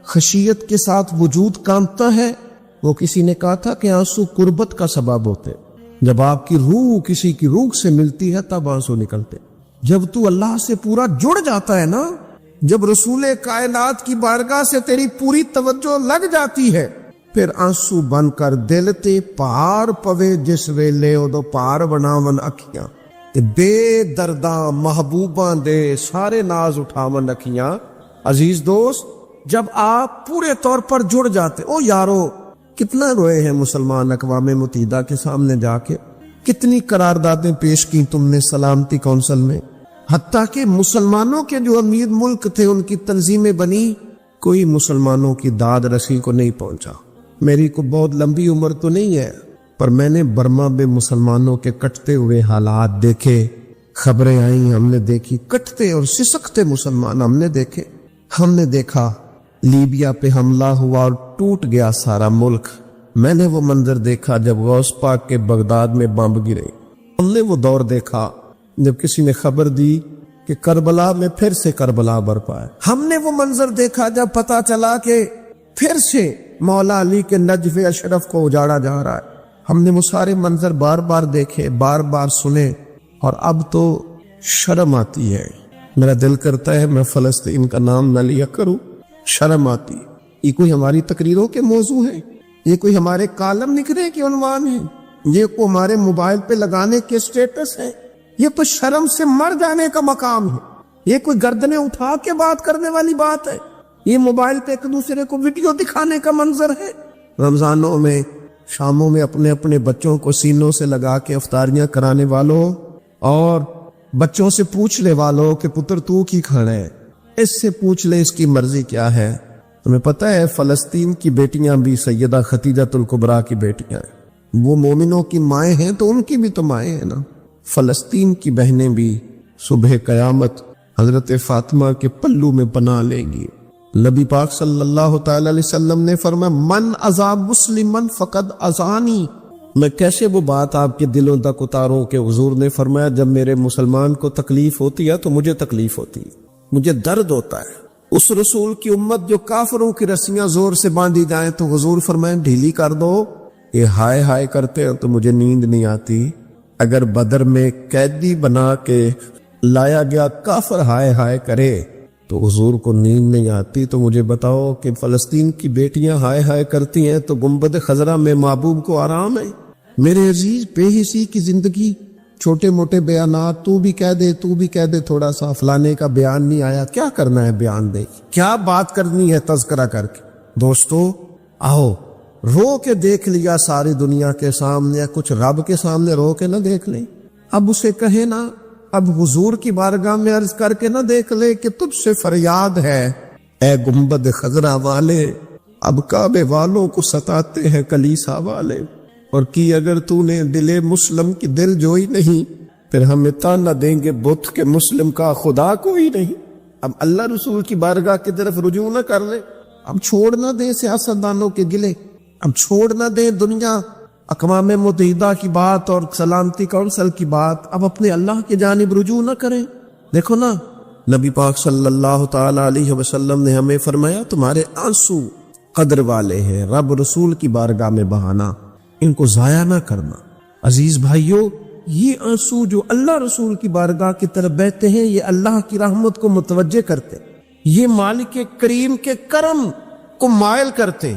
خشیت کے ساتھ وجود کانپتا ہے، وہ کسی نے کہا تھا کہ آنسو قربت کا سبب ہوتے، جب آپ کی روح کسی کی روح سے ملتی ہے تب آنسو نکلتے۔ جب تو اللہ سے پورا جڑ جاتا ہے نا، جب رسول کائنات کی بارگاہ سے تیری پوری توجہ لگ جاتی ہے، پھر آنسو بن کر دل تے پار پوے جس ویلے ادو پار بناون اکھیاں تے بے درداں محبوباں دے سارے ناز اٹھاون اکھیاں۔ عزیز دوست، جب آپ پورے طور پر جڑ جاتے، او یارو کتنا روئے ہیں مسلمان اقوام متحدہ کے سامنے جا کے، کتنی قراردادیں پیش کی تم نے سلامتی کونسل میں، حتیٰ کہ مسلمانوں کے جو امیر ملک تھے ان کی تنظیمیں بنی، کوئی مسلمانوں کی داد رسی کو نہیں پہنچا۔ میری کو بہت لمبی عمر تو نہیں ہے، پر میں نے برما میں مسلمانوں کے کٹتے ہوئے حالات دیکھے، خبریں آئیں، ہم نے دیکھی کٹتے اور سسکتے مسلمان ہم نے دیکھے۔ ہم نے دیکھا لیبیا پہ حملہ ہوا اور ٹوٹ گیا سارا ملک۔ میں نے وہ منظر دیکھا جب غوث پاک کے بغداد میں بم گرے۔ ہم نے وہ دور دیکھا جب کسی نے خبر دی کہ کربلا میں پھر سے کربلا برپا ہے۔ ہم نے وہ منظر دیکھا جب پتا چلا کہ پھر سے مولا علی کے نجف اشرف کو اجاڑا جا رہا ہے۔ ہم نے وہ سارے منظر بار بار دیکھے، بار بار سنے، اور اب تو شرم آتی ہے۔ میرا دل کرتا ہے میں فلسطین کا نام نہ لیا کروں، شرم آتی۔ یہ کوئی ہماری تقریروں کے موضوع ہیں؟ یہ کوئی ہمارے کالم نکلے کے عنوان ہیں؟ یہ کوئی ہمارے موبائل پہ لگانے کے سٹیٹس ہیں؟ یہ تو شرم سے مر جانے کا مقام ہے۔ یہ کوئی گردنیں اٹھا کے بات کرنے والی بات ہے؟ یہ موبائل پہ ایک دوسرے کو ویڈیو دکھانے کا منظر ہے؟ رمضانوں میں شاموں میں اپنے اپنے بچوں کو سینوں سے لگا کے افطاریاں کرانے والوں اور بچوں سے پوچھ لے والوں کہ پتر تو کی کھانا ہے، اس سے پوچھ لے اس کی مرضی کیا ہے۔ تمہیں پتہ ہے فلسطین کی بیٹیاں بھی سیدہ ختیجۃ الکبریٰ کی بیٹیاں ہیں، وہ مومنوں کی مائیں ہیں تو ان کی بھی تو مائیں ہیں نا۔ فلسطین کی بہنیں بھی صبح قیامت حضرت فاطمہ کے پلو میں پناہ لیں گی۔ نبی پاک صلی اللہ تعالی علیہ وسلم نے فرمایا من اذا مسلمن فقد اذانی۔ میں کیسے وہ بات آپ کے دلوں تک اتاروں کہ حضور نے فرمایا جب میرے مسلمان کو تکلیف ہوتی ہے تو مجھے تکلیف ہوتی ہے، مجھے درد ہوتا ہے۔ اس رسول کی امت جو کافروں کی رسیاں زور سے باندھی جائیں تو حضور فرمائیں ڈھیلی کر دو۔ یہ ہائے ہائے کرتے ہیں تو مجھے نیند نہیں آتی۔ اگر بدر میں قیدی بنا کے لایا گیا کافر ہائے ہائے کرے تو حضور کو نیند نہیں آتی، تو مجھے بتاؤ کہ فلسطین کی بیٹیاں ہائے ہائے کرتی ہیں تو گنبد خضرا میں محبوب کو آرام ہے؟ میرے عزیز، بے حسی کی زندگی، چھوٹے موٹے بیانات، تو بھی کہہ دے تھوڑا سا فلانے کا بیان نہیں آیا، کیا کرنا ہے بیان دے، کیا بات کرنی ہے تذکرہ کر کے؟ دوستو آؤ رو کے دیکھ لیا ساری دنیا کے سامنے، کچھ رب کے سامنے رو کے نہ دیکھ لیں؟ اب اسے کہے نا، اب حضور کی بارگاہ میں عرض کر کے نہ دیکھ لے کہ تجھ سے فریاد ہے اے گنبد خضرا والے، اب کعبے والوں کو ستاتے ہیں کلیسا والے، اور کی اگر تو نے دل مسلم کی دل جوئی نہیں، پھر ہمیں تانا دیں گے بت کے مسلم کا خدا کوئی نہیں۔ اب اللہ رسول کی بارگاہ کی طرف رجوع نہ کر لے، اب چھوڑ نہ دیں سیاستدانوں کے گلے، اب چھوڑ نہ دیں دنیا اقوام متحدہ کی بات اور سلامتی کونسل کی بات، اب اپنے اللہ کی جانب رجوع نہ کریں۔ دیکھو نا، نبی پاک صلی اللہ تعالی علیہ وسلم نے ہمیں فرمایا تمہارے آنسو قدر والے ہیں، رب رسول کی بارگاہ میں بہانا، ان کو ضائع نہ کرنا۔ عزیز بھائیو، یہ آنسو جو اللہ رسول کی بارگاہ کی طرف بہتے ہیں، یہ اللہ کی رحمت کو متوجہ کرتے، یہ مالک کریم کے کرم کو مائل کرتے۔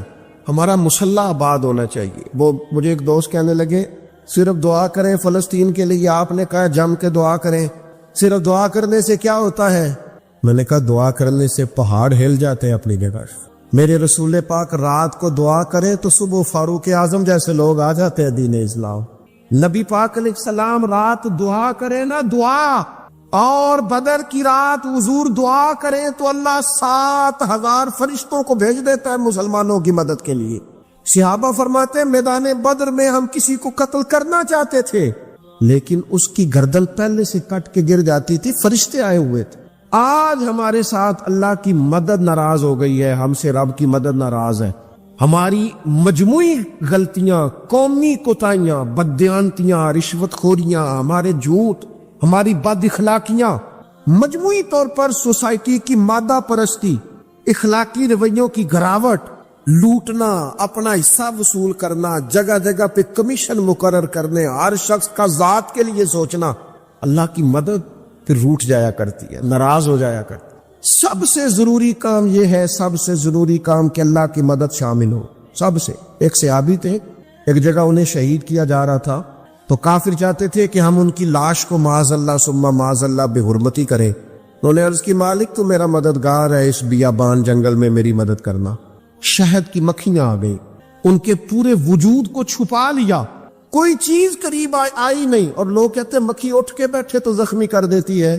ہمارا مسلح آباد ہونا چاہیے۔ وہ مجھے ایک دوست کہنے لگے صرف دعا کریں فلسطین کے لیے، آپ نے کہا جم کے دعا کریں، صرف دعا کرنے سے کیا ہوتا ہے؟ میں نے کہا دعا کرنے سے پہاڑ ہل جاتے ہیں اپنی جگہ۔ میرے رسول پاک رات کو دعا کریں تو صبح فاروق اعظم جیسے لوگ آ جاتے ہیں دین اسلام۔ نبی پاک علیہ السلام رات دعا کرے نا، دعا، اور بدر کی رات حضور دعا کرے تو اللہ 7,000 فرشتوں کو بھیج دیتا ہے مسلمانوں کی مدد کے لیے۔ صحابہ فرماتے ہیں میدان بدر میں ہم کسی کو قتل کرنا چاہتے تھے لیکن اس کی گردن پہلے سے کٹ کے گر جاتی تھی، فرشتے آئے ہوئے تھے۔ آج ہمارے ساتھ اللہ کی مدد ناراض ہو گئی ہے، ہم سے رب کی مدد ناراض ہے۔ ہماری مجموعی غلطیاں، قومی کوتاہیاں، بددیانتیاں، رشوت خوریاں، ہمارے جھوٹ، ہماری بد اخلاقیاں، مجموعی طور پر سوسائٹی کی مادہ پرستی، اخلاقی رویوں کی گراوٹ، لوٹنا، اپنا حصہ وصول کرنا، جگہ جگہ پہ کمیشن مقرر کرنے، ہر شخص کا ذات کے لیے سوچنا، اللہ کی مدد پھر روٹ جایا کرتی ہے، ناراض ہو جایا کرتی ہے۔ سب سے ضروری کام یہ ہے، سب سے ضروری کام کہ اللہ کی مدد شامل ہو۔ سب سے ایک صحابی تھے، ایک جگہ انہیں شہید کیا جا رہا تھا، تو کافر چاہتے تھے کہ ہم ان کی لاش کو معاذ اللہ ثم معاذ اللہ بے حرمتی کریں۔ انہوں نے عرض کی مالک تو میرا مددگار ہے، اس بیابان جنگل میں میری مدد کرنا۔ شہد کی مکھیاں آ گئی، ان کے پورے وجود کو چھپا لیا، کوئی چیز قریب آئی نہیں، اور لوگ کہتے ہیں مکھی اٹھ کے بیٹھے تو زخمی کر دیتی ہے،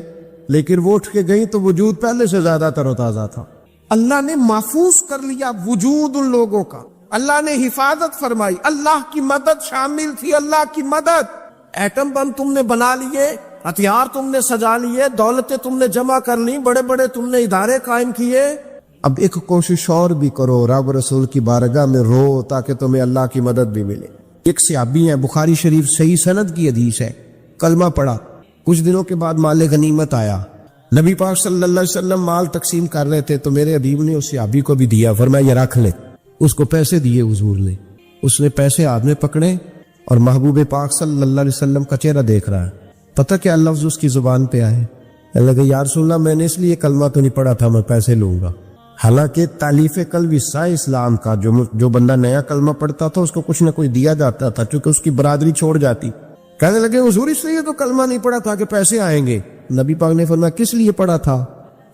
لیکن وہ اٹھ کے گئی تو وجود پہلے سے زیادہ تر و تازہ تھا۔ اللہ نے محفوظ کر لیا وجود ان لوگوں کا، اللہ نے حفاظت فرمائی، اللہ کی مدد شامل تھی، اللہ کی مدد۔ ایٹم بم تم نے بنا لیے، ہتھیار تم نے سجا لیے، دولتیں تم نے جمع کر لی، بڑے بڑے تم نے ادارے قائم کیے، اب ایک کوشش اور بھی کرو، رب رسول کی بارگاہ میں رو تاکہ تمہیں اللہ کی مدد بھی ملے۔ ایک صحابی ہیں، بخاری شریف صحیح سند کی حدیث ہے، کلمہ پڑھا، کچھ دنوں کے بعد مال غنیمت آیا، نبی پاک صلی اللہ علیہ وسلم مال تقسیم کر رہے تھے تو میرے حبیب نے اس صحابی کو بھی دیا، فرمایا یہ رکھ لے۔ اس کو پیسے دیے حضور نے، اس نے پیسے ہاتھ میں پکڑے اور محبوب پاک صلی اللہ علیہ وسلم کا چہرہ دیکھ رہا ہے، پتہ کیا لفظ اس کی زبان پہ آئے، اللہ کہ یا رسول اللہ میں نے اس لیے کلمہ تو نہیں پڑھا تھا میں پیسے لوں گا۔ حالانکہ تالیف قلب حصہ اسلام کا، جو بندہ نیا کلمہ پڑھتا تھا اس کو کچھ نہ کچھ دیا جاتا تھا، چونکہ اس کی برادری چھوڑ جاتی۔ کہنے لگے حضور اس لیے تو کلمہ نہیں پڑھا تھا کہ پیسے آئیں گے۔ نبی پاک نے فرمایا کس لیے پڑھا تھا؟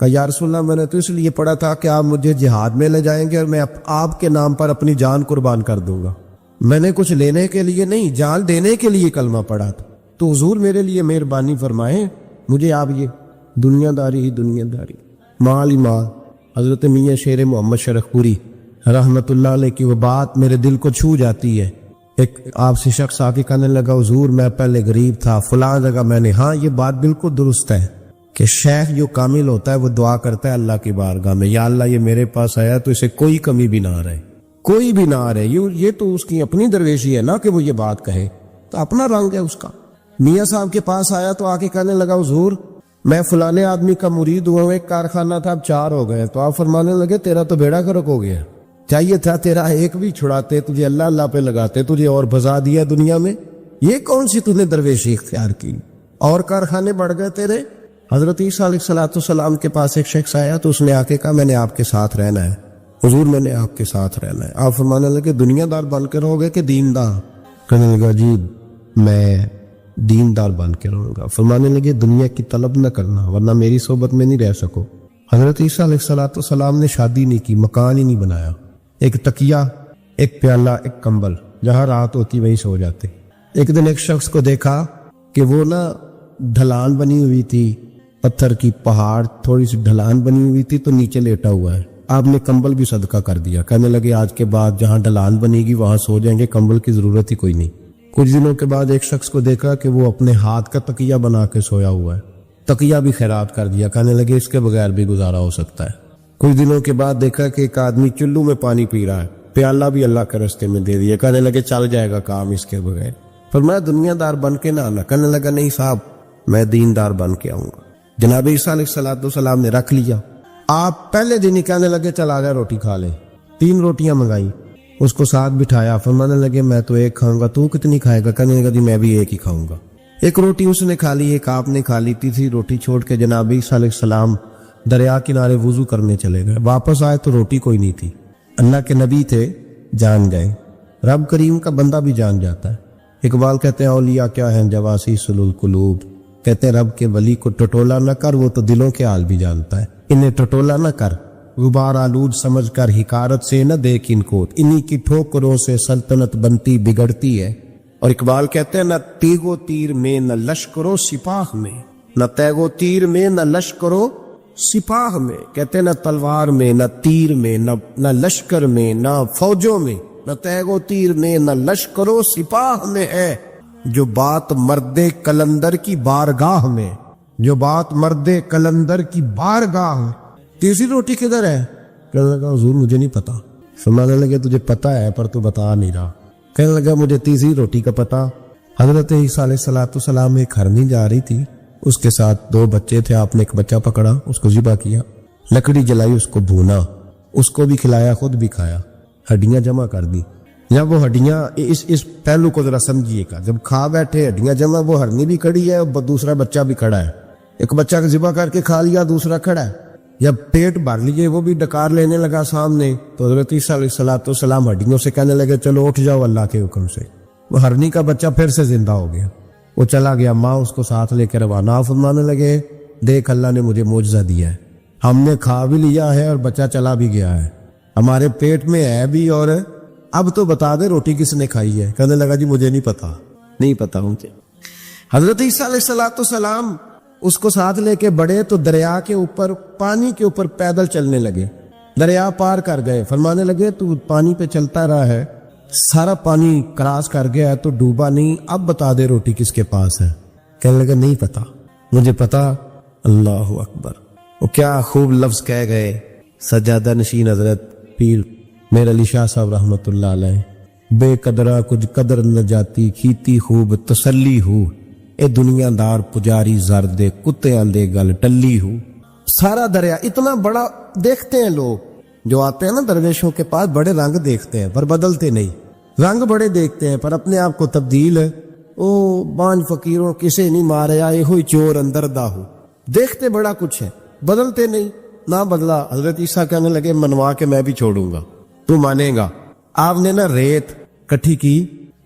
کہا یا رسول اللہ میں نے تو اس لیے پڑھا تھا کہ آپ مجھے جہاد میں لے جائیں گے اور میں آپ کے نام پر اپنی جان قربان کر دوں گا، میں نے کچھ لینے کے لیے نہیں، جان دینے کے لیے کلمہ پڑھا تھا، تو حضور میرے لیے مہربانی فرمائیں، مجھے آپ یہ دنیا داری ہی دنیا داری، مال ہی مال۔ حضرت میاں شیر محمد شرخ پوری رحمت اللہ علیہ کی وہ بات میرے دل کو چھو جاتی ہے۔ ایک آپ سے شخص آ کے کہنے لگا حضور میں پہلے غریب تھا فلاں جگہ میں نے، ہاں یہ بات بالکل درست ہے کہ شیخ جو کامل ہوتا ہے وہ دعا کرتا ہے اللہ کی بارگاہ میں، یا اللہ یہ میرے پاس آیا تو اسے کوئی کمی بھی نہ رہے، کوئی بھی نہ رہے۔ یہ تو اس کی اپنی درویشی ہے نا کہ وہ یہ بات کہے، تو اپنا رنگ ہے اس کا۔ میاں صاحب کے پاس آیا تو آ کے کہنے لگا حضور میں فلانے آدمی کا مرید ہوا ہوں، ایک کارخانہ تھا اب 4 ہو گئے، تو آپ فرمانے لگے تیرا تو بیڑا گرک ہو گیا، چاہیے تھا تیرا ایک بھی چھڑاتے، تجھے اللہ اللہ پہ لگاتے، تجھے اور بھسا دیا دنیا میں، یہ کون سی تُو نے درویشی اختیار کی، اور کارخانے بڑھ گئے تیرے۔ حضرت عیسیٰ علیہ السلام کے پاس ایک شخص آیا تو اس نے آ کے کہا میں نے آپ کے ساتھ رہنا ہے حضور، میں نے آپ کے ساتھ رہنا ہے۔ آپ فرمانے لگے دنیا دار بن کے رہو گے کہ دیندار؟ کہنے لگا جی میں دیندار بن کے رہوں گا۔ فرمانے لگے دنیا کی طلب نہ کرنا ورنہ میری صحبت میں نہیں رہ سکو۔ حضرت عیسیٰ علیہ السلام نے شادی نہیں کی، مکان ہی نہیں بنایا، ایک تکیہ، ایک پیالہ، ایک کمبل، جہاں رات ہوتی وہیں سو جاتے۔ ایک دن ایک شخص کو دیکھا کہ وہ ڈھلان بنی ہوئی تھی، پتھر کی پہاڑ تھوڑی سی ڈھلان بنی ہوئی تھی تو نیچے لیٹا ہوا ہے، آپ نے کمبل بھی صدقہ کر دیا۔ کہنے لگے آج کے بعد جہاں ڈھلان بنے گی وہاں سو جائیں گے، کمبل کی ضرورت ہی کوئی نہیں۔ کچھ دنوں کے بعد ایک شخص کو دیکھا کہ وہ اپنے ہاتھ کا تکیہ بنا کے سویا ہوا ہے، تکیہ بھی خیرات کر دیا۔ کہنے لگے اس کے بغیر بھی گزارا ہو سکتا ہے۔ کچھ دنوں کے بعد دیکھا کہ ایک آدمی چلو میں پانی پی رہا ہے، پیالہ بھی اللہ کے راستے میں دے دیا۔ کہنے لگے چل جائے گا کام اس کے بغیر۔ فرمایا دنیا دار بن کے نہ آنا۔ کہنے لگا نہیں صاحب میں دیندار بن کے آؤں گا۔ جناب عیسیٰ علیہ السلام نے رکھ لیا۔ آپ پہلے دن ہی کہنے لگے چل آ جا روٹی کھا لے۔ 3 روٹیاں منگائی، اس کو ساتھ بٹھایا، فرمانے لگے میں تو ایک کھاؤں گا، تو کتنی کھائے گا؟ کہنے لگا جی میں بھی ایک ہی کھاؤں گا۔ ایک روٹی اس نے کھا لی، ایک آپ نے کھا لی، تیسری روٹی چھوڑ کے جناب عیسیٰ علیہ السلام دریا کنارے وضو کرنے چلے گئے۔ واپس آئے تو روٹی کوئی نہیں تھی۔ اللہ کے نبی تھے، جان گئے۔ رب کریم کا بندہ بھی جان جاتا ہے۔ اقبال کہتے ہیں اولیاء کیا ہیں جواسی القلوب، کہتے ہیں رب کے ولی کو ٹٹولا نہ کر، وہ تو دلوں کے حال بھی جانتا ہے۔ انہیں ٹٹولا نہ کر، غبار آلود سمجھ کر حکارت سے نہ دیکھ ان کو، انہی کی ٹھوکروں سے سلطنت بنتی بگڑتی ہے۔ اور اقبال کہتے ہیں نہ تیغ و تیر میں نہ لشکرو سپاہ میں، نہ تیغ و تیر میں نہ لشکرو سپاہ میں، کہتے ہیں نہ تلوار میں نہ تیر میں نہ لشکر میں نہ فوجوں میں، نہ تیغ و تیر میں نہ لشکر و سپاہ میں ہے جو بات مرد کلندر کی بارگاہ میں، جو بات مرد کلندر کی بارگاہ میں۔ تیسری روٹی کدھر ہے؟ کہنے لگا حضور مجھے نہیں پتا۔ فرمانے لگے تجھے پتا ہے پر تو بتا نہیں رہا۔ کہنے لگا مجھے تیسری روٹی کا پتا۔ حضرت عیسیٰ علیہ السلام ایک ہرنی جا رہی تھی، اس کے ساتھ 2 بچے تھے، آپ نے ایک بچہ پکڑا، اس کو ذبح کیا، لکڑی جلائی، اس کو بھونا، اس کو بھی کھلایا, خود بھی کھایا, ہڈیاں جمع کر دی. جب وہ ہڈیاں, اس پہلو کو ذرا سمجھیے گا, جب کھا بیٹھے ہڈیاں جمع, وہ ہرنی بھی کھڑی ہے اور دوسرا بچہ بھی کھڑا ہے. ایک بچہ کا ذبح کر کے کھا لیا, دوسرا کھڑا ہے. جب پیٹ بھر لیجئے, وہ بھی ڈکار لینے لگا سامنے, تو حضرت عیسیٰ علیہ السلام ہڈیوں سے کہنے لگے چلو اٹھ جاؤ اللہ کے حکم سے. وہ ہرنی کا بچہ پھر سے زندہ ہو گیا, وہ چلا گیا. ماں اس کو ساتھ لے کے روانہ فرمانے لگے دیکھ اللہ نے مجھے معجزہ دیا ہے, ہم نے کھا بھی لیا ہے اور بچہ چلا بھی گیا ہے, ہمارے پیٹ میں ہے بھی, اور اب تو بتا دے روٹی کس نے کھائی ہے. کہنے لگا جی مجھے نہیں پتا مجھے. حضرت عیسیٰ علیہ السلام اس کو ساتھ لے کے بڑے تو دریا کے اوپر, پانی کے اوپر پیدل چلنے لگے. دریا پار کر گئے, فرمانے لگے تو پانی پہ چلتا رہا ہے, سارا پانی کراس کر گیا ہے تو ڈوبا نہیں, اب بتا دے روٹی کس کے پاس ہے. کہنے لگے نہیں پتا, مجھے پتا. اللہ اکبر. وہ کیا خوب لفظ کہہ گئے. سجادہ نشین حضرت پیر میر علی شاہ صاحب رحمت اللہ علیہ, بے قدرہ کچھ قدر نہ جاتی, کھیتی خوب تسلی ہو, اے دنیا دار پجاری زردے, کتے آندے گل ٹلی ہو. سارا دریا اتنا بڑا دیکھتے ہیں لوگ جو آتے ہیں نا درویشوں کے پاس, بڑے رنگ دیکھتے ہیں پر بدلتے نہیں. رنگ بڑے دیکھتے ہیں پر اپنے آپ کو تبدیل, او بانج فقیروں کسے نہیں مارے آئے ہوئی چور اندر دا ہو. دیکھتے بڑا کچھ ہے, بدلتے نہیں. نہ بدلا. حضرت عیسیٰ کہنے لگے منوا کے میں بھی چھوڑوں گا, تو مانے گا. آپ نے نا ریت کٹھی کی,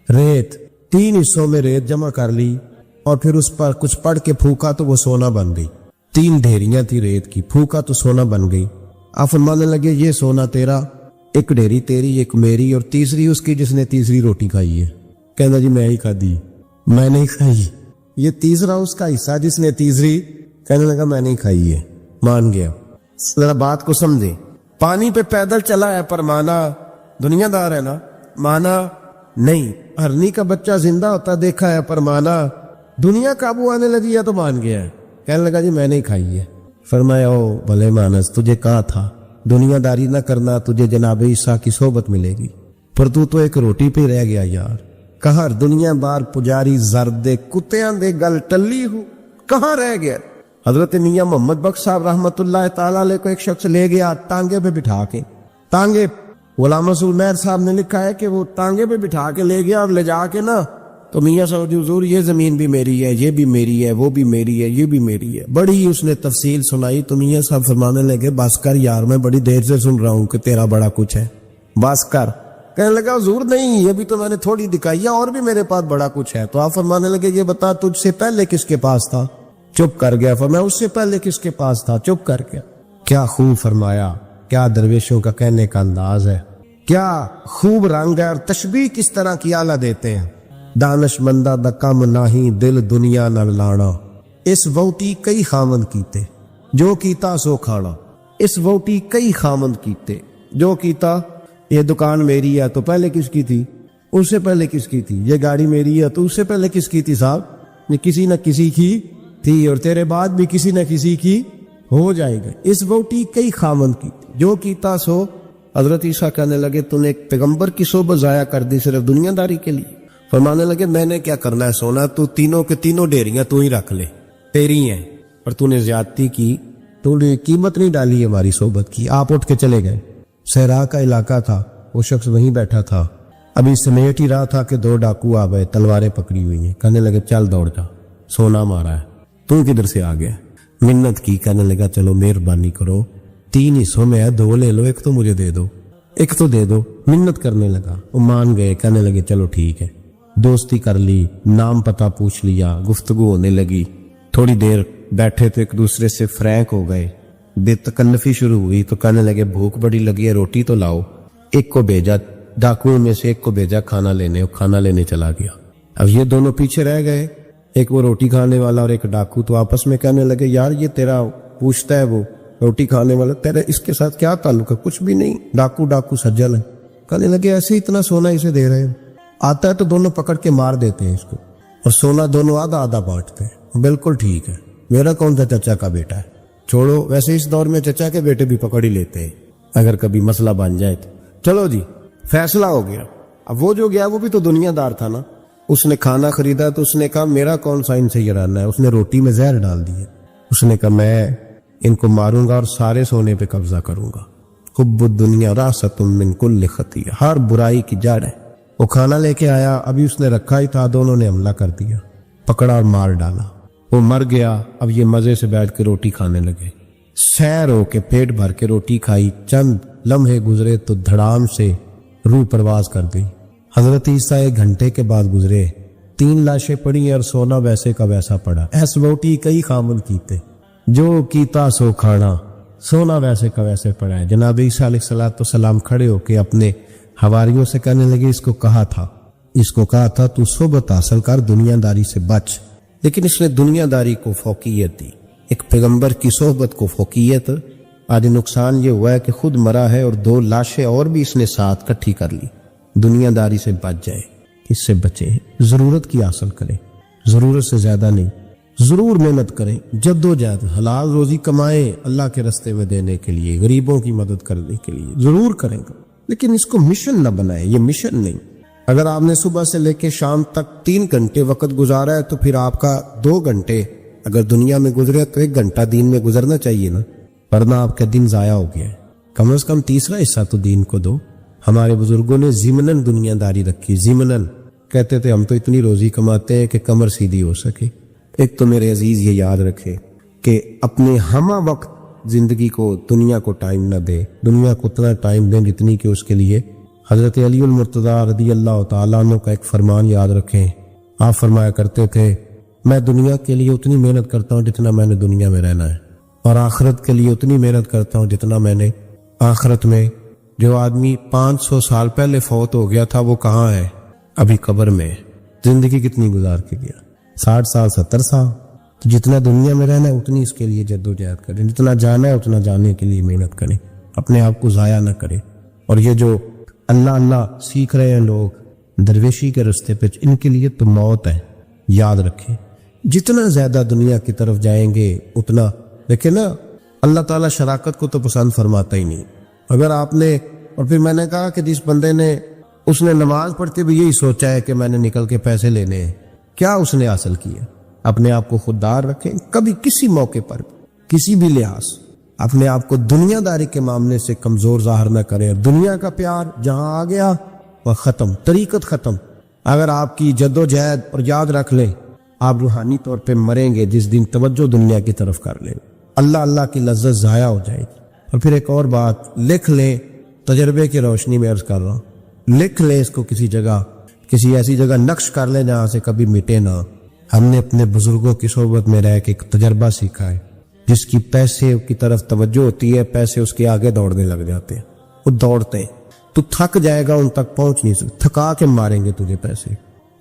ریت 3 حصوں میں ریت جمع کر لی اور پھر اس پر کچھ پڑھ کے پھونکا تو وہ سونا بن گئی. 3 ڈھیریاں تھی ریت کی, پھونکا تو سونا بن گئی. آپ فرمانے لگے یہ سونا تیرا, ایک ڈھیری تیری, ایک میری, اور تیسری اس کی جس نے تیسری روٹی کھائی ہے. کہنا جی میں ہی کھا دی, میں نہیں کھائی. یہ تیسرا اس کا حصہ جس نے تیسری, کہنے لگا میں نہیں کھائی ہے. مان گیا. ذرا بات کو سمجھے. پانی پہ پیدل چلا ہے پر مانا دنیا دار ہے نا, مانا نہیں. ہرنی کا بچہ زندہ ہوتا دیکھا ہے پر مانا دنیا قابو آنے لگی ہے تو مان گیا ہے. کہنے لگا جی میں نہیں کھائی ہے. فرمایا او بھلے مانس, تجھے کہا تھا دنیا داری نہ کرنا, تجھے جناب عیسیٰ کی صحبت ملے گی, پر تو ایک روٹی پہ رہ گیا یار. کہاں دنیا دار پجاری زردے کتیاں دے گل ٹلی ہو, کہاں رہ گیا. حضرت میاں محمد بخش صاحب رحمت اللہ تعالی علیہ کو ایک شخص لے گیا ٹانگے پہ بٹھا کے. ٹانگے, غلام رسول مہر صاحب نے لکھا ہے کہ وہ ٹانگے پہ بٹھا کے لے گیا, اور لے جا کے نا تو میاں صاحب حضور یہ زمین بھی میری ہے, یہ بھی میری ہے, وہ بھی میری ہے, یہ بھی میری ہے. بڑی اس نے تفصیل سنائی. تو میاں صاحب فرمانے لگے بس کر یار, میں بڑی دیر سے سن رہا ہوں کہ تیرا بڑا کچھ ہے, بس کر. کہنے لگا حضور نہیں, یہ بھی تو میں نے تھوڑی دکھائی ہے, اور بھی میرے پاس بڑا کچھ ہے. تو آپ فرمانے لگے یہ بتا تجھ سے پہلے کس کے پاس تھا. چپ کر گیا. فرمایا اس سے پہلے کس کے پاس تھا. چپ کر گیا. کیا خوب فرمایا, کیا درویشوں کا کہنے کا انداز ہے, کیا خوب رنگ ہے, اور تشبیہ کس طرح کی اعلیٰ دیتے ہیں. دانش مندہ دا کم ناہی, دل دنیا نہ لانا, اس ووٹی کئی خامند کیتے, جو کیتا سو کھانا. اس ووٹی کئی خامند کیتے, جو کیتا. یہ دکان میری ہے تو پہلے کس کی تھی, اس سے پہلے کس کی تھی. یہ گاڑی میری ہے تو اس سے پہلے کس کی تھی صاحب, یہ کسی نہ کسی کی تھی, اور تیرے بعد بھی کسی نہ کسی کی ہو جائے گا. اس ووٹی کئی خامند کی, جو کیتا سو. حضرت عیسیٰ کہنے لگے تو نے ایک پیغمبر کی صحبت ضائع کر دی صرف دنیا داری کے لیے. فرمانے لگے میں نے کیا کرنا ہے سونا, تو تینوں کے تینوں ڈیریاں تو ہی رکھ لے, تیری ہیں, پر تو نے زیادتی کی, تو نے قیمت نہیں ڈالی ہماری صحبت کی. آپ اٹھ کے چلے گئے. صحرا کا علاقہ تھا, وہ شخص وہیں بیٹھا تھا, ابھی سمیٹ ہی رہا تھا کہ 2 ڈاکو آ گئے, تلواریں پکڑی ہوئی ہیں. کہنے لگے چل دوڑ جا, سونا مارا ہے, تو کدھر سے آ گیا. منت کی. کہنے لگا چلو مہربانی کرو, 3 حصوں میں ہے, 2 لے لو, ایک تو مجھے دے دو, ایک تو دے دو. منت کرنے لگا. وہ مان گئے. کہنے لگے چلو ٹھیک ہے. دوستی کر لی, نام پتہ پوچھ لیا, گفتگو ہونے لگی. تھوڑی دیر بیٹھے تو ایک دوسرے سے فرینک ہو گئے, بے تکلفی شروع ہوئی. تو کہنے لگے بھوک بڑی لگی ہے, روٹی تو لاؤ. ایک کو بھیجا, ڈاکوؤں میں سے ایک کو بھیجا کھانا لینے, وہ کھانا لینے چلا گیا. اب یہ دونوں پیچھے رہ گئے, ایک وہ روٹی کھانے والا اور ایک ڈاکو. تو آپس میں کہنے لگے یار یہ تیرا پوچھتا ہے وہ روٹی کھانے والا, تیرا اس کے ساتھ کیا تعلق ہے. کچھ بھی نہیں, ڈاکو سجل ہے. کہنے لگے ایسے ہی اتنا سونا اسے دے رہے ہیں, آتا ہے تو دونوں پکڑ کے مار دیتے ہیں اس کو, اور سونا دونوں آدھا آدھا بانٹتے ہیں. بالکل ٹھیک ہے, میرا کون سا چچا کا بیٹا ہے, چھوڑو. ویسے اس دور میں چچا کے بیٹے بھی پکڑ ہی لیتے ہیں اگر کبھی مسئلہ بن جائے تو. چلو جی فیصلہ ہو گیا. اب وہ جو گیا وہ بھی تو دنیا دار تھا نا, اس نے کھانا خریدا تو اس نے کہا میرا کون سا ان سے یارانہ ہے. اس نے روٹی میں زہر ڈال دی ہے. اس نے کہا میں ان کو ماروں گا اور سارے سونے پہ قبضہ کروں گا. حب الدنیا راست من کل خطیہ، ہر برائی کی جڑ ہے۔ وہ کھانا لے کے آیا، ابھی اس نے رکھا ہی تھا، دونوں نے حملہ کر دیا، پکڑا اور مار ڈالا۔ وہ مر گیا، اب یہ مزے سے بیٹھ کے روٹی کھانے لگے، سیر ہو کے پیٹ بھر کے روٹی کھائی، چند لمحے گزرے تو دھڑام سے روح پرواز کر گئی۔ حضرت عیسیٰ 1 گھنٹے کے بعد گزرے، 3 لاشیں پڑی اور سونا ویسے کا ویسا پڑا، ایس روٹی کئی خامن کیتے، جو کیتا سو کھانا، سونا ویسے کا ویسے پڑا ہے۔ جناب عیسیٰ علیہ السلام کھڑے ہو کے اپنے حواریوں سے کہنے لگے، اس کو کہا تھا تو صحبت حاصل کر، دنیا داری سے بچ، لیکن اس نے دنیا داری کو فوقیت دی، ایک پیغمبر کی صحبت کو فوقیت۔ آج نقصان یہ ہوا ہے کہ خود مرا ہے اور 2 لاشیں اور بھی اس نے ساتھ کٹھی کر لی۔ دنیا داری سے بچ جائے، اس سے بچے، ضرورت کی حاصل کریں، ضرورت سے زیادہ نہیں، ضرور محنت کریں، جد و جہد، حلال روزی کمائیں اللہ کے راستے میں دینے کے لیے، غریبوں کی مدد کرنے کے لیے ضرور کریں گا، لیکن اس کو مشن نہ بنائیں، یہ مشن نہیں۔ اگر آپ نے صبح سے لے کے شام تک 3 گھنٹے وقت گزارا ہے تو پھر آپ کا 2 گھنٹے اگر دنیا میں گزرے تو 1 گھنٹہ دین میں گزرنا چاہیے نا، ورنہ آپ کا دن ضائع ہو گیا ہے۔ کم از کم تیسرا حصہ تو دین کو دو۔ ہمارے بزرگوں نے ضمناً دنیا داری رکھی، ضمناً کہتے تھے ہم تو اتنی روزی کماتے ہیں کہ کمر سیدھی ہو سکے۔ ایک تو میرے عزیز یہ یاد رکھے کہ اپنے ہمہ وقت زندگی کو، دنیا کو ٹائم نہ دے، دنیا کو اتنا ٹائم دیں جتنی کہ اس کے لیے۔ حضرت علی المرتضیٰ رضی اللہ تعالیٰ عنہ کا ایک فرمان یاد رکھیں، آپ فرمایا کرتے تھے میں دنیا کے لیے اتنی محنت کرتا ہوں جتنا میں نے دنیا میں رہنا ہے، اور آخرت کے لیے اتنی محنت کرتا ہوں جتنا میں نے آخرت میں۔ جو آدمی 500 سال پہلے فوت ہو گیا تھا وہ کہاں ہے؟ ابھی قبر میں۔ زندگی کتنی گزار کے گیا؟ 60 سال 70 سال۔ جتنا دنیا میں رہنا ہے اتنی اس کے لیے جد و جہد کریں، جتنا جانا ہے اتنا جانے کے لیے محنت کریں، اپنے آپ کو ضائع نہ کریں۔ اور یہ جو اللہ اللہ سیکھ رہے ہیں لوگ درویشی کے راستے پہ، ان کے لیے تو موت ہے، یاد رکھیں۔ جتنا زیادہ دنیا کی طرف جائیں گے اتنا، دیکھیں نا اللہ تعالیٰ شراکت کو تو پسند فرماتا ہی نہیں۔ اگر آپ نے، اور پھر میں نے کہا کہ جس بندے نے، اس نے نماز پڑھتے بھی یہی سوچا ہے کہ میں نے نکل کے پیسے لینے ہیں، کیا اس نے حاصل کیا؟ اپنے آپ کو خوددار رکھیں، کبھی کسی موقع پر کسی بھی لحاظ اپنے آپ کو دنیا داری کے معاملے سے کمزور ظاہر نہ کریں۔ دنیا کا پیار جہاں آ گیا وہ ختم، طریقت ختم۔ اگر آپ کی جد و جہد، اور یاد رکھ لیں آپ روحانی طور پہ مریں گے جس دن توجہ دنیا کی طرف کر لیں، اللہ اللہ کی لذت ضائع ہو جائے گی۔ اور پھر ایک اور بات لکھ لیں، تجربے کی روشنی میں عرض کر رہا ہوں، لکھ لیں اس کو کسی جگہ، کسی ایسی جگہ نقش کر لیں جہاں سے کبھی مٹے نہ۔ ہم نے اپنے بزرگوں کی صحبت میں رہ کے ایک تجربہ سیکھا ہے، جس کی پیسے کی طرف توجہ ہوتی ہے، پیسے اس کے آگے دوڑنے لگ جاتے ہیں، وہ دوڑتے ہیں، تو تھک جائے گا، ان تک پہنچ نہیں سکتا، تھکا کے ماریں گے تجھے پیسے،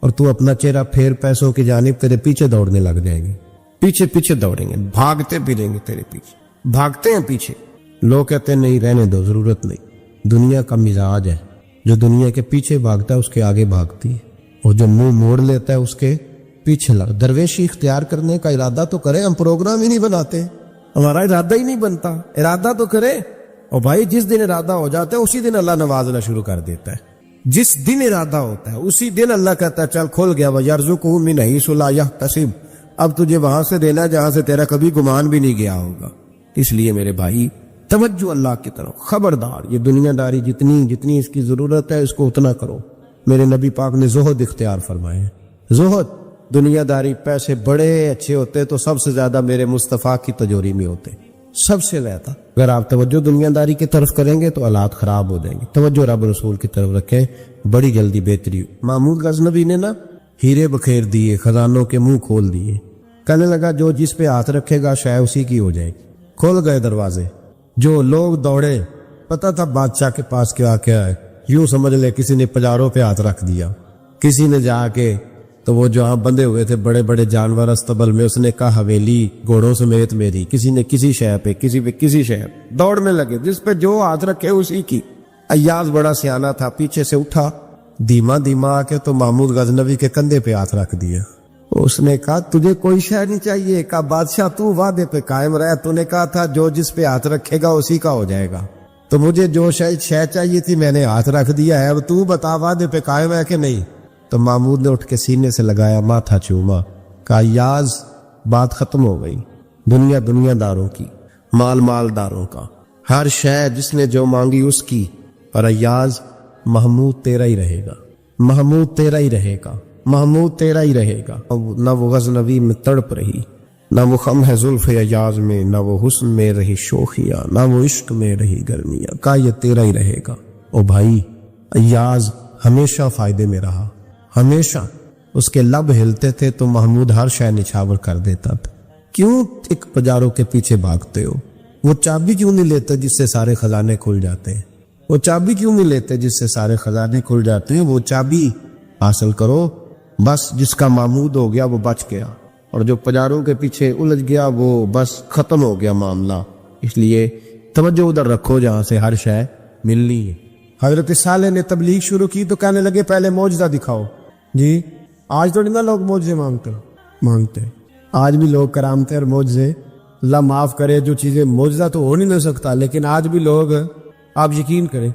اور تو اپنا چہرہ پھیر پیسوں کی جانب تیرے پیچھے دوڑنے لگ جائیں گے، پیچھے پیچھے دوڑیں گے، بھاگتے پھریں گے تیرے پیچھے، بھاگتے ہیں پیچھے۔ لوگ کہتے ہیں نہیں رہنے دو، ضرورت نہیں۔ دنیا کا مزاج ہے، جو دنیا کے پیچھے بھاگتا ہے اس کے آگے بھاگتی ہے، اور جو منہ موڑ لیتا ہے اس کے پیچھے لگ۔ درویشی اختیار کرنے کا ارادہ تو کریں، ہم پروگرام ہی نہیں بناتے، ہمارا ارادہ ہی نہیں بنتا، ارادہ تو کریں۔ اور بھائی جس دن ارادہ ہو جاتا ہے اسی دن اللہ نوازنا شروع کر دیتا ہے، جس دن ارادہ ہوتا ہے اسی دن اللہ کہتا ہے چل کھول گیا، وَيَرْزُقُهُ مِنْ حَيْثُ لَا يَحْتَسِبُ، اب تجھے وہاں سے دینا جہاں سے تیرا کبھی گمان بھی نہیں گیا ہوگا۔ اس لیے میرے بھائی توجہ اللہ کی طرف، خبردار یہ دنیا داری جتنی اس کی ضرورت ہے اس کو اتنا کرو۔ میرے نبی پاک نے زہد اختیار فرمائے ہیں، زہد، دنیا داری۔ پیسے بڑے اچھے ہوتے تو سب سے زیادہ میرے مصطفیٰ کی تجوری میں ہوتے، سب سے زیادہ۔ اگر آپ توجہ دنیا داری کی طرف کریں گے تو حالات خراب ہو جائیں گے، توجہ رب رسول کی طرف رکھیں، بڑی جلدی بہتری۔ محمود غزنوی نے نا ہیرے بکھیر دیے، خزانوں کے منہ کھول دیے، کہنے لگا جو جس پہ ہاتھ رکھے گا شاید اسی کی ہو جائے گی۔ کھول گئے دروازے، جو لوگ دوڑے، پتہ تھا بادشاہ کے پاس کیا ہے، یوں سمجھ لے کسی نے پجاروں پہ ہاتھ رکھ دیا، کسی نے جا کے تو وہ جہاں بندھے ہوئے تھے بڑے بڑے جانور استبل میں، اس نے کہا حویلی گھوڑوں سمیت میری، کسی نے کسی شے پہ، کسی پہ کسی شے، دوڑنے لگے، جس پہ جو ہاتھ رکھے اسی کی۔ ایاز بڑا سیانہ تھا، پیچھے سے اٹھا دھیما دھیما آ کے تو محمود غزنوی کے کندھے پہ ہاتھ رکھ دیا۔ اس نے کہا تجھے کوئی شے نہیں چاہیے؟ کہا بادشاہ تو وعدے پہ قائم رہے، تو نے کہا تھا جو جس پہ ہاتھ رکھے گا اسی کا ہو جائے گا، تو مجھے جو شے چاہیے تھی میں نے ہاتھ رکھ دیا ہے، اب تو بتا وعدے پہ قائم ہے کہ نہیں؟ تو محمود نے اٹھ کے سینے سے لگایا، ماتھا چوما، کہا یاز بات ختم ہو گئی، دنیا دنیا داروں کی، مال مالداروں کا، ہر شے جس نے جو مانگی اس کی، اور ایاز محمود تیرا ہی رہے گا، محمود تیرا ہی رہے گا، محمود تیرا ہی رہے گا۔ نہ وہ غزنوی میں تڑپ رہی، نہ وہ خم ہے زلف ایاز میں، نہ وہ حسن میں رہی شوخیاں، نہ وہ عشق میں رہی گرمیاں، کہا یہ تیرا ہی رہے گا۔ او بھائی، ایاز ہمیشہ فائدے میں رہا، ہمیشہ اس کے لب ہلتے تھے تو محمود ہر شے نچھاور کر دیتا تھا۔ کیوں ایک پجاروں کے پیچھے بھاگتے ہو؟ وہ چابی کیوں نہیں لیتے جس سے سارے خزانے کھل جاتے ہیں؟ وہ چابی کیوں نہیں لیتے جس سے سارے خزانے کھل جاتے ہیں؟ وہ چابی حاصل کرو، بس جس کا محمود ہو گیا وہ بچ گیا، اور جو پجاروں کے پیچھے الجھ گیا وہ بس ختم ہو گیا معاملہ۔ اس لیے توجہ ادھر رکھو جہاں سے ہر شے ملنی ہے۔ حضرت صالح نے تبلیغ شروع کی تو کہنے لگے پہلے معجزہ دکھاؤ۔ جی آج تو نہیں نا لوگ معجزے مانگتے، آج بھی لوگ کرامتیں اور معجزے، اللہ معاف کرے، جو چیزیں معجزہ تو ہو نہیں نہ سکتا، لیکن آج بھی لوگ، آپ یقین کریں،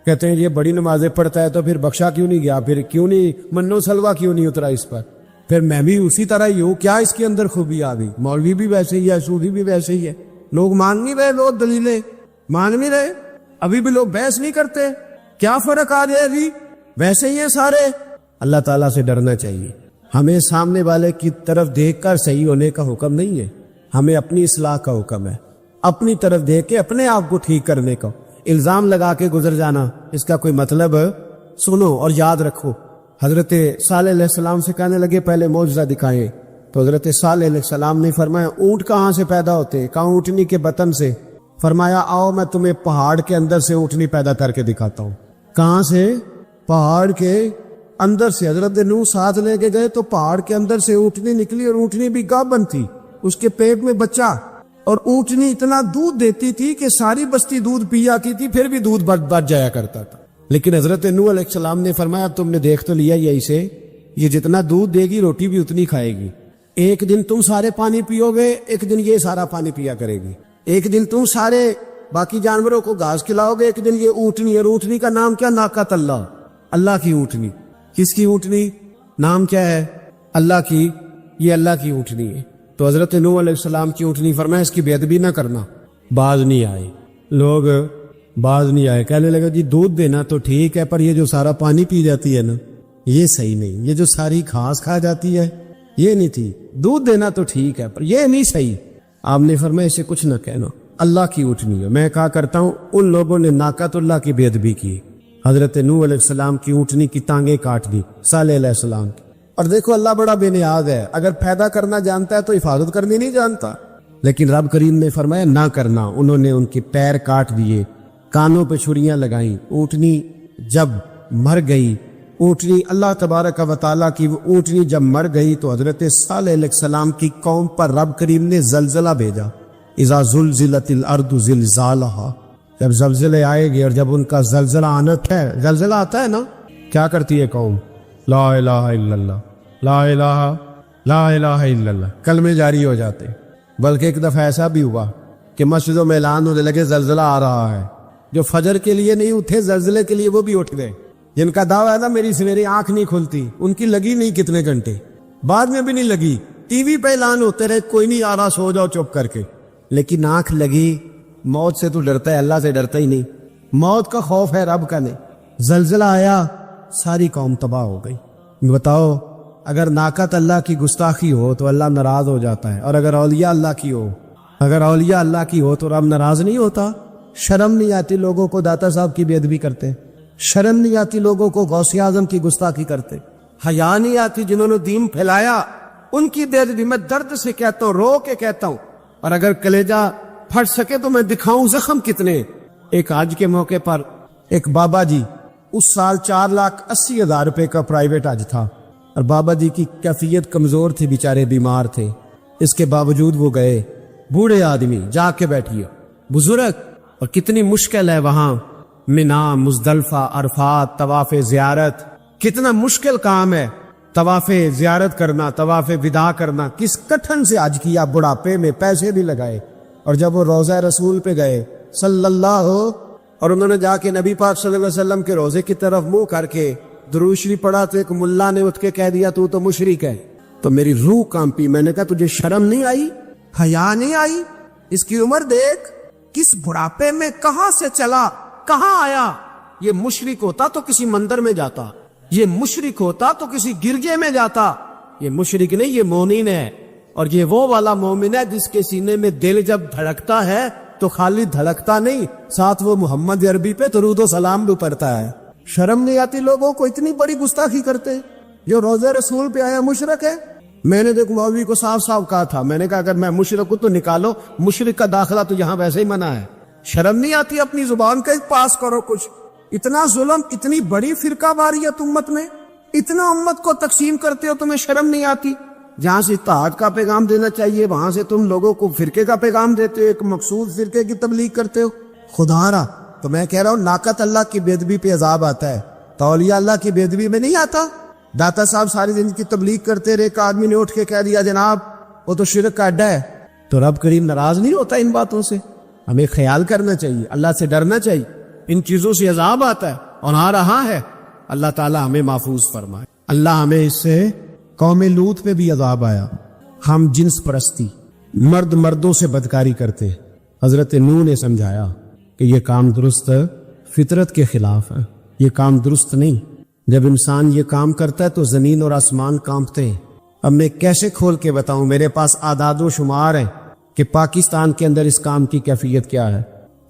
کہتے ہیں یہ بڑی نمازیں پڑھتا ہے تو پھر بخشا کیوں نہیں گیا، پھر کیوں نہیں منو سلوا کیوں نہیں اترا اس پر، پھر میں بھی اسی طرح ہی ہوں، کیا اس کے اندر خوبی آ گئی؟ مولوی بھی ویسے ہی ہے، صوفی بھی ویسے ہی ہے، لوگ مان نہیں رہے، لوگ دلیلیں مان نہیں رہے، ابھی بھی لوگ بحث نہیں کرتے، کیا فرق آ جائے جی، ویسے ہی ہیں سارے۔ اللہ تعالیٰ سے ڈرنا چاہیے، ہمیں سامنے والے کی طرف دیکھ کر صحیح ہونے کا حکم نہیں ہے، ہمیں اپنی اصلاح کا حکم ہے، اپنی طرف دیکھ کے اپنے آپ کو ٹھیک کرنے کا۔ الزام لگا کے گزر جانا، اس کا کوئی مطلب سنو اور یاد رکھو۔ حضرت صالح علیہ السلام سے کہنے لگے پہلے معجزہ دکھائیں، تو حضرت صالح علیہ السلام نے فرمایا اونٹ کہاں سے پیدا ہوتے؟ کہاں اونٹنی کے بطن سے۔ فرمایا آؤ میں تمہیں پہاڑ کے اندر سے اونٹنی پیدا کر کے دکھاتا ہوں۔ کہاں سے؟ پہاڑ کے اندر سے۔ حضرت نوح ساتھ لے کے گئے تو پہاڑ کے اندر سے اونٹنی نکلی، اور اونٹنی بھی گابن تھی، اس کے پیٹ میں بچہ، اور اونٹنی اتنا دودھ دیتی تھی کہ ساری بستی دودھ پیا کی تھی، پھر بھی دودھ بچ جایا کرتا تھا۔ لیکن حضرت نوح علیہ السلام نے فرمایا تم نے دیکھ تو لیا یہ اسے، یہ جتنا دودھ دے گی روٹی بھی اتنی کھائے گی، ایک دن تم سارے پانی پیو گے، ایک دن یہ سارا پانی پیا کرے گی، ایک دن تم سارے باقی جانوروں کو گھاس کھلاؤ گے، ایک دن یہ اونٹنی، اور اونٹنی کا نام کیا؟ ناقۃ اللہ، اللہ کی اونٹنی۔ کس کی اونٹنی؟ نام کیا ہے؟ اللہ کی، یہ اللہ کی اونٹنی ہے۔ تو حضرت نوح علیہ السلام کی اونٹنی، فرمایا اس کی بے ادبی نہ کرنا۔ باز نہیں آئے لوگ، باز نہیں آئے، کہنے لگا جی دودھ دینا تو ٹھیک ہے، پر یہ جو سارا پانی پی جاتی ہے نا یہ صحیح نہیں، یہ جو ساری گھاس کھا جاتی ہے یہ نہیں تھی، دودھ دینا تو ٹھیک ہے پر یہ نہیں صحیح۔ آپ نے فرمایا اسے کچھ نہ کہنا، اللہ کی اونٹنی ہے۔ میں کہا کرتا ہوں ان لوگوں نے ناقۃ اللہ کی بے ادبی کی، حضرت نوح علیہ السلام کی اونٹنی کی ٹانگیں کاٹ دی، صالح علیہ السلام کی۔ اور دیکھو اللہ بڑا بے نیاز ہے، اگر پیدا کرنا جانتا ہے تو حفاظت کرنی نہیں جانتا، لیکن رب کریم نے فرمایا نہ کرنا۔ انہوں نے ان کے پیر کاٹ دیے، کانوں پہ چھریاں لگائیں۔ اونٹنی جب مر گئی، اونٹنی اللہ تبارک و تعالیٰ کی وہ اونٹنی جب مر گئی تو حضرت صالح علیہ السلام کی قوم پر رب کریم نے زلزلہ بھیجا۔ اذا زلزلت الارض زلزالہا، جب زلزلے آئے گے، اور جب ان کا زلزلہ آنا ہے، زلزلہ آتا ہے نا، کیا کرتی ہے قوم؟ لا الہ الا اللہ، لا الہ لا الہ الا اللہ، کلمے جاری ہو جاتے۔ بلکہ ایک دفعہ ایسا بھی ہوا کہ مسجدوں میں اعلان ہونے لگے زلزلہ آ رہا ہے، جو فجر کے لیے نہیں اٹھے زلزلے کے لیے وہ بھی اٹھ گئے، جن کا دعویٰ ہے نا میری سویرے آنکھ نہیں کھلتی، ان کی لگی نہیں کتنے گھنٹے، بعد میں بھی نہیں لگی، ٹی وی پہ اعلان ہوتے رہے کوئی نہیں آ رہا، سو جاؤ چپ کر کے، لیکن آنکھ لگی۔ موت سے تو ڈرتا ہے، اللہ سے ڈرتا ہی نہیں، موت کا خوف ہے رب کا نہیں۔ زلزلہ آیا، ساری قوم تباہ ہو گئی۔ بتاؤ اگر ناقۃ اللہ کی گستاخی ہو تو اللہ ناراض ہو جاتا ہے، اور اگر اولیاء اللہ کی ہو، اگر اولیاء اللہ کی ہو تو رب ناراض نہیں ہوتا؟ شرم نہیں آتی لوگوں کو داتا صاحب کی بے ادبی کرتے؟ شرم نہیں آتی لوگوں کو غوث اعظم کی گستاخی کرتے؟ حیا نہیں آتی جنہوں نے دین پھیلایا ان کی بے ادبی؟ میں درد سے کہتا ہوں، رو کے کہتا ہوں، اور اگر کلیجہ پھٹ سکے تو میں دکھاؤں زخم کتنے۔ ایک حج کے موقع پر ایک بابا جی، اس سال 4,80,000 روپے کا پرائیویٹ حج تھا، اور بابا جی کی کیفیت کمزور تھی، بیچارے بیمار تھے، اس کے باوجود وہ گئے۔ بوڑھے آدمی جا کے بیٹھیے، بزرگ، اور کتنی مشکل ہے وہاں منا، مزدلفہ، عرفات، طواف زیارت، کتنا مشکل کام ہے طواف زیارت کرنا، طواف وداع کرنا، کس کٹھن سے حج کیا، بڑھاپے میں پیسے بھی لگائے۔ اور جب وہ روضہ رسول پہ گئے صلی اللہ، اور انہوں نے جا کے نبی پاک صلی اللہ علیہ وسلم کے روزے کی طرف منہ کر کے درود شریف پڑھا تو ایک ملا نے اٹھ کے کہہ دیا تو مشرک ہے۔ تو میری روح کانپی، میں نے کہا تجھے شرم نہیں آئی، حیا نہیں آئی؟ اس کی عمر دیکھ، کس بڑھاپے میں کہاں سے چلا کہاں آیا. یہ مشرک ہوتا تو کسی مندر میں جاتا, یہ مشرک ہوتا تو کسی گرجے میں جاتا. یہ مشرک نہیں, یہ مومن ہے. اور یہ وہ والا مومن ہے جس کے سینے میں دل جب دھڑکتا ہے تو خالی دھڑکتا نہیں, ساتھ وہ محمد عربی پہ درود و سلام بھی پڑھتا ہے. شرم نہیں آتی لوگوں کو اتنی بڑی گستاخی کرتے. جو روزہ رسول پہ آیا مشرک ہے. میں نے دیکھ مولوی کو صاف صاف کہا تھا, میں نے کہا اگر میں مشرک ہوں تو نکالو, مشرک کا داخلہ تو یہاں ویسے ہی منع ہے. شرم نہیں آتی اپنی زبان کا پاس کرو کچھ. اتنا ظلم, اتنی بڑی فرقہ واریت امت میں, اتنا امت کو تقسیم کرتے ہو, تمہیں شرم نہیں آتی؟ جہاں سے اتحاد کا پیغام دینا چاہیے وہاں سے تم لوگوں کو فرقے کا پیغام دیتے ہو, ایک مخصوص فرقے کی تبلیغ کرتے ہو. خدا را تو میں کہہ رہا ہوں ناقت اللہ کی بے ادبی پہ عذاب آتا ہے, تولیہ اللہ کی بے ادبی میں نہیں آتا. داتا صاحب ساری دن کی تبلیغ کرتے رہے, ایک آدمی نے اٹھ کے کہہ دیا جناب وہ تو شرک کا اڈا ہے, تو رب کریم ناراض نہیں ہوتا ان باتوں سے؟ ہمیں خیال کرنا چاہیے, اللہ سے ڈرنا چاہیے. ان چیزوں سے عذاب آتا ہے اور آ رہا ہے. اللہ تعالی ہمیں محفوظ فرمائے. اللہ ہمیں اس سے, قوم لوط پہ بھی عذاب آیا. ہم جنس پرستی, مرد مردوں سے بدکاری کرتے. حضرت نوح نے سمجھایا کہ یہ کام درست فطرت کے خلاف ہے, یہ کام درست نہیں. جب انسان یہ کام کرتا ہے تو زمین اور آسمان کانپتے ہیں. اب میں کیسے کھول کے بتاؤں, میرے پاس اعداد و شمار ہیں کہ پاکستان کے اندر اس کام کی کیفیت کیا ہے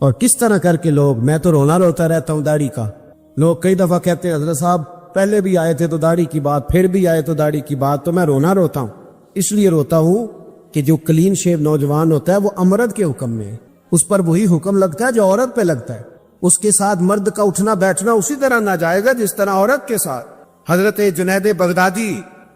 اور کس طرح کر کے لوگ, میں تو رونا روتا رہتا ہوں داڑھی کا. لوگ کئی دفعہ کہتے ہیں حضرت صاحب پہلے بھی آئے تھے تو داڑھی کی بات, پھر بھی آئے تو داڑھی کی بات. تو میں رونا روتا ہوں, اس لیے روتا ہوں کہ جو کلین شیو نوجوان ہوتا ہے وہ امرد کے حکم میں ہے, اس پر وہی حکم لگتا ہے جو عورت پہ لگتا ہے. اس کے ساتھ مرد کا اٹھنا بیٹھنا اسی طرح نہ جائے گا جس طرح عورت کے ساتھ. حضرت جنید بغدادی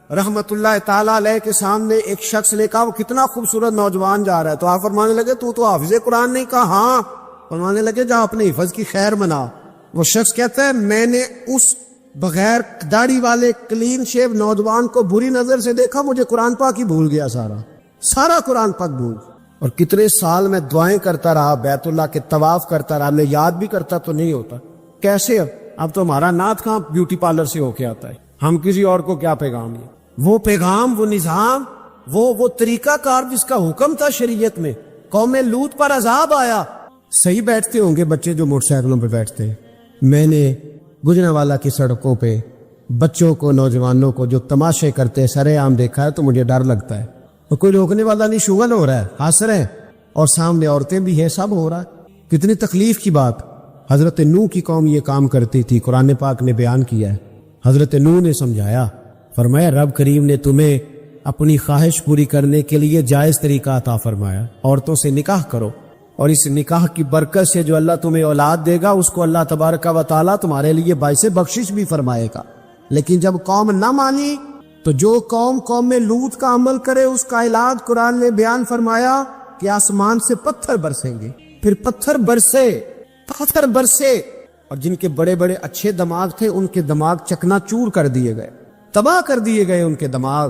رحمت اللہ تعالی علیہ کے سامنے ایک شخص نے کہا وہ کتنا خوبصورت نوجوان جا رہا ہے, تو آپ فرمانے لگے تو حافظ قرآن نہیں؟ کہا ہاں. فرمانے لگے جا اپنے حفظ کی خیر منا. وہ شخص کہتا ہے میں نے اس بغیر داڑھی والے کلین شیو نوجوان کو بری نظر سے دیکھا, مجھے قرآن پاک ہی بھول گیا, سارا قرآن پاک بھول. اور کتنے سال میں دعائیں کرتا رہا, بیت اللہ کے طواف کرتا رہا, میں یاد بھی کرتا تو نہیں ہوتا. کیسے اب تو ہمارا نعت کہاں بیوٹی پارلر سے ہو کے آتا ہے, ہم کسی اور کو کیا پیغام ہے. وہ پیغام, وہ نظام, وہ طریقہ کار جس کا حکم تھا شریعت میں. قوم لوط پر عذاب آیا. صحیح بیٹھتے ہوں گے بچے جو موٹر سائیکلوں پہ بیٹھتے ہیں. میں نے گجرانوالہ کی سڑکوں پہ بچوں کو, نوجوانوں کو جو تماشے کرتے سرے عام دیکھا ہے تو مجھے ڈر لگتا ہے. تو کوئی روکنے والا نہیں, شغل ہو رہا ہے, ہنس رہے ہیں, اور سامنے عورتیں بھی ہیں, سب ہو رہا ہے. کتنی تکلیف کی بات. حضرت نوح کی قوم یہ کام کرتی تھی, قرآن پاک نے بیان کیا ہے. حضرت نوح نے سمجھایا, فرمایا رب کریم نے تمہیں اپنی خواہش پوری کرنے کے لیے جائز طریقہ عطا فرمایا, عورتوں سے نکاح کرو, اور اس نکاح کی برکت سے جو اللہ تمہیں اولاد دے گا اس کو اللہ تبارک و تعالیٰ تمہارے لیے باعث بخشش بھی فرمائے گا. لیکن جب قوم نہ مانی تو جو قوم میں لوط کا عمل کرے اس کا علاج قرآن نے بیان فرمایا کہ آسمان سے پتھر برسیں گے. پھر پتھر برسے, اور جن کے بڑے بڑے اچھے دماغ تھے ان کے دماغ چکنا چور کر دیے گئے, تباہ کر دیے گئے, ان کے دماغ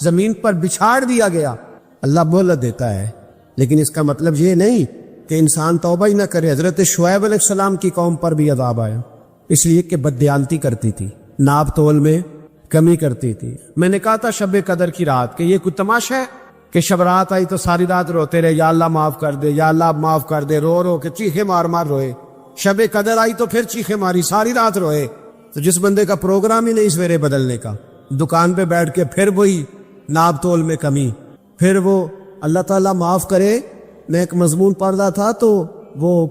زمین پر بچھاڑ دیا گیا. اللہ مہلت دیتا ہے, لیکن اس کا مطلب یہ نہیں کہ انسان توبہ ہی نہ کرے. حضرت شعیب علیہ السلام کی قوم پر بھی عذاب آیا, اس لیے کہ بددیانتی کرتی تھی, ناپ تول میں کمی کرتی تھی. میں نے کہا تھا شب قدر کی رات کہ یہ کوئی تماشا ہے کہ شب رات آئی تو ساری رات روتے رہے, یا اللہ معاف کر دے, یا اللہ معاف کر دے, رو رو کے چیخے مار مار روئے. شب قدر آئی تو پھر چیخے ماری, ساری رات روئے. تو جس بندے کا پروگرام ہی نہیں سویرے بدلنے کا, دکان پہ بیٹھ کے پھر وہی ناپ تول میں کمی, پھر وہ اللہ تعالیٰ معاف کرے. میں ایک مضمون پڑھ رہا تھا تو وہ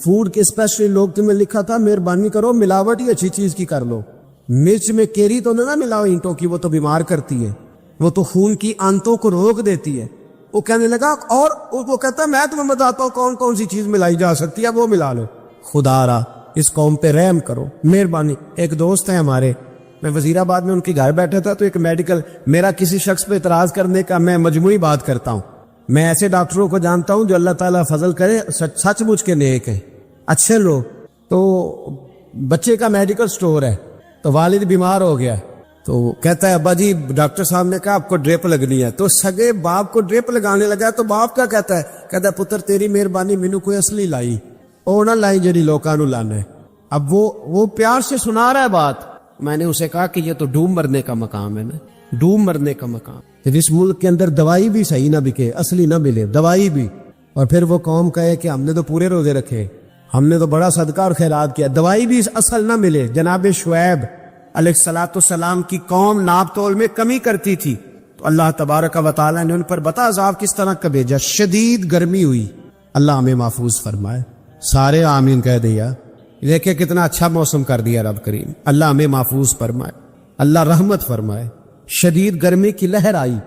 فوڈ کے اسپیشلی لوگ تمہیں لکھا تھا مہربانی کرو ملاوٹ ہی اچھی چیز کی کر لو. مرچ میں کیری تو نہ ملاؤ اینٹوں کی, وہ تو بیمار کرتی ہے, وہ تو خون کی آنتوں کو روک دیتی ہے. وہ کہنے لگا, اور وہ کہتا ہے میں تمہیں بتاتا ہوں کون کون سی چیز ملائی جا سکتی ہے, وہ ملا لو. خدا را اس قوم پہ رحم کرو, مہربانی. ایک دوست ہے ہمارے, میں وزیر آباد میں ان کے گھر بیٹھا تھا تو ایک میڈیکل, میرا کسی شخص پہ اعتراض کرنے کا میں مجموعی بات کرتا ہوں. میں ایسے ڈاکٹروں کو جانتا ہوں جو اللہ تعالیٰ فضل کرے سچ مچ کے نیک ہیں, اچھے لوگ. تو بچے کا میڈیکل سٹور ہے, تو والد بیمار ہو گیا, تو کہتا ہے ابا جی ڈاکٹر صاحب نے کہا آپ کو ڈریپ لگنی ہے. تو سگے باپ کو ڈریپ لگانے لگا, تو باپ کیا کہتا ہے پتر تیری مہربانی مینو کوئی اصلی لائی, اور نہ لائی جڑی لوکاں نو لانا ہے. اب وہ پیار سے سنا رہا ہے بات. میں نے اسے کہا کہ یہ تو ڈوم مرنے کا مقام ہے نا, ڈوم مرنے کا مقام. جس ملک کے اندر دوائی بھی صحیح نہ بکے, اصلی نہ ملے, دوائی بھی اور پھر وہ قوم کہے کہ ہم نے تو پورے روزے رکھے، ہم نے تو بڑا صدقہ اور خیرات کیا، دوائی بھی اصل نہ ملے۔ جناب شعیب علیہ السلام کی قوم ناپ تول میں کمی کرتی تھی، تو اللہ تبارک و تعالیٰ نے ان پر بتا عذاب کس طرح کا بھیجا، شدید گرمی ہوئی۔ اللہ ہمیں محفوظ فرمائے، سارے آمین کہہ دیا۔ دیکھیں کتنا اچھا موسم کر دیا رب کریم، اللہ ہمیں محفوظ فرمائے، اللہ رحمت فرمائے۔ شدید گرمی کی لہر آئی،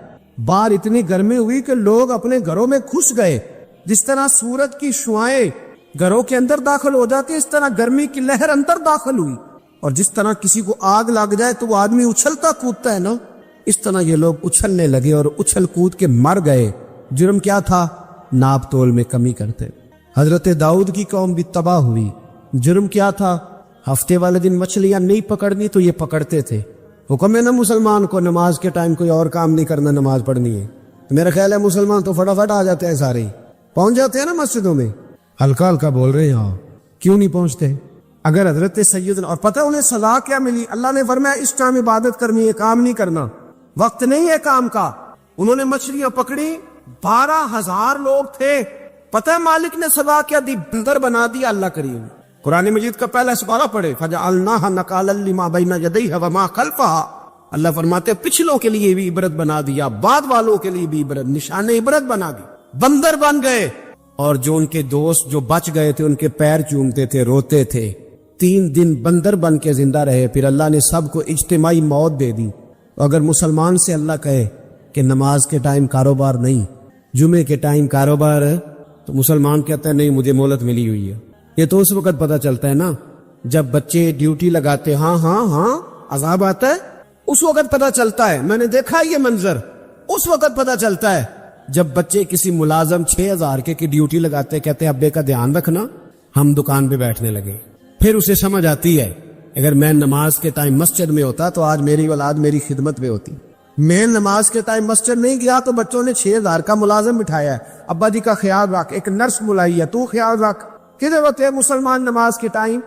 باہر اتنی گرمی ہوئی کہ لوگ اپنے گھروں میں گھس گئے۔ جس طرح سورج کی شعاعیں گھروں کے اندر داخل ہو جاتی، اس طرح گرمی کی لہر اندر داخل ہوئی، اور جس طرح کسی کو آگ لگ جائے تو وہ آدمی اچھلتا کودتا ہے نا، اس طرح یہ لوگ اچھلنے لگے اور اچھل کود کے مر گئے۔ جرم کیا تھا؟ ناپ تول میں کمی کرتے۔ حضرت داؤد کی قوم بھی تباہ ہوئی۔ جرم کیا تھا؟ ہفتے والے دن مچھلیاں نہیں پکڑنی تو یہ پکڑتے تھے۔ حکم ہے نا مسلمان کو نماز کے ٹائم کوئی اور کام نہیں کرنا، نماز پڑھنی ہے۔ میرا خیال ہے مسلمان تو فٹافٹ آ جاتے ہیں، سارے پہنچ جاتے ہیں نا مسجدوں میں۔ ہلکا ہلکا بول رہے ہیں، کیوں نہیں پہنچتے؟ اگر حضرت سیدنا، اور پتہ انہیں سزا کیا ملی؟ اللہ نے فرمایا اس ٹائم عبادت کرنی ہے، کام نہیں کرنا، وقت نہیں ہے کام کا۔ انہوں نے مچھلیاں پکڑی، 12,000 لوگ تھے۔ پتہ ہے مالک نے سزا کیا دی؟ بندر بنا دیا اللہ کریم۔ قرآن مجید کا پہلا سپارہ پڑھے، فَجَعَلْنَاهَا نَكَالًا لِمَا بَيْنَ يَدَيْهَا وَمَا خَلْفَهَا۔ اللہ فرماتے پچھلوں کے لیے بھی عبرت بنا دیا، بعد والوں کے لیے بھی عبرت، نشان عبرت بنا دی۔ بندر بن گئے، اور جو ان کے دوست جو بچ گئے تھے ان کے پیر چومتے تھے، روتے تھے۔ 3 دن بندر بن کے زندہ رہے، پھر اللہ نے سب کو اجتماعی موت دے دی۔ اگر مسلمان سے اللہ کہے کہ نماز کے ٹائم کاروبار نہیں، جمعے کے ٹائم کاروبار ہے، تو مسلمان کہتا ہے نہیں مجھے مہلت ملی ہوئی ہے۔ یہ تو اس وقت پتہ چلتا ہے نا جب بچے ڈیوٹی لگاتے، ہاں ہاں ہاں عذاب آتا ہے، اس وقت پتہ چلتا ہے۔ میں نے دیکھا یہ منظر، اس وقت پتہ چلتا ہے جب بچے کسی ملازم 6,000 کی ڈیوٹی لگاتے، کہتے ہیں ابے کا دھیان رکھنا، ہم دکان پہ بیٹھنے لگے۔ پھر اسے سمجھ آتی ہے اگر میں نماز کے ٹائم مسجد میں ہوتا تو آج میری اولاد میری خدمت میں ہوتی۔ میں نماز کے ٹائم مسجد نہیں گیا تو بچوں نے 6,000 کا ملازم بٹھایا ہے، ابا جی کا خیال رکھ، ایک نرس بلائی ہے، تو خیال رکھ۔ کدھر ہوتے ہیں مسلمان نماز کے ٹائم؟